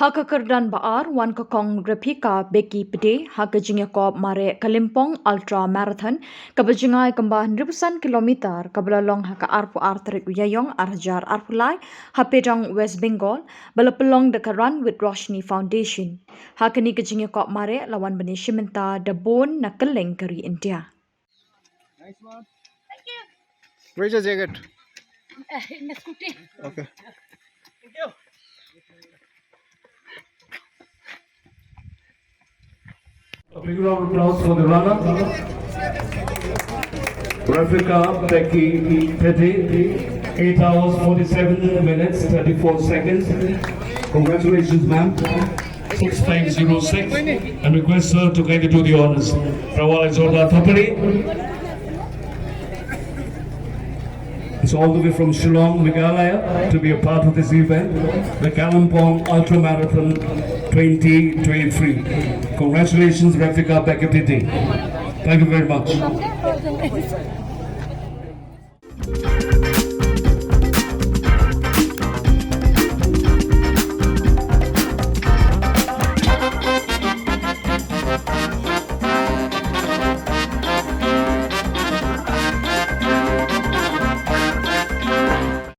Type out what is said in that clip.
Haka Kyrdan Baar, wan kakong Repika Becky Pde, haka Jingiakop Mareh Kalimpong Ultra Marathon, kabajingai kembah 100 kilometer, kabelalong haka arpu arterik uyayong arjar arpulai, hapedong West Bengal, balapelong deka Run with Roshni Foundation. Haka ni ke Jingiakop Mareh lawan bani Shimenta Dabon na keleng kari India. Nice one. Thank you. Where's your jacket? In the scooty. Okay. Thank you. A big round of applause for the runner. Becky Pde, 8 hours 47 minutes 34 seconds. Congratulations, ma'am. 6506. And request her to kindly do the honors. Rawal Jordan Thapari. It's all the way from Shillong, Meghalaya, to be a part of this event, the Kalimpong Ultra Marathon 2023. Congratulations, Becky Pde. Thank you very much.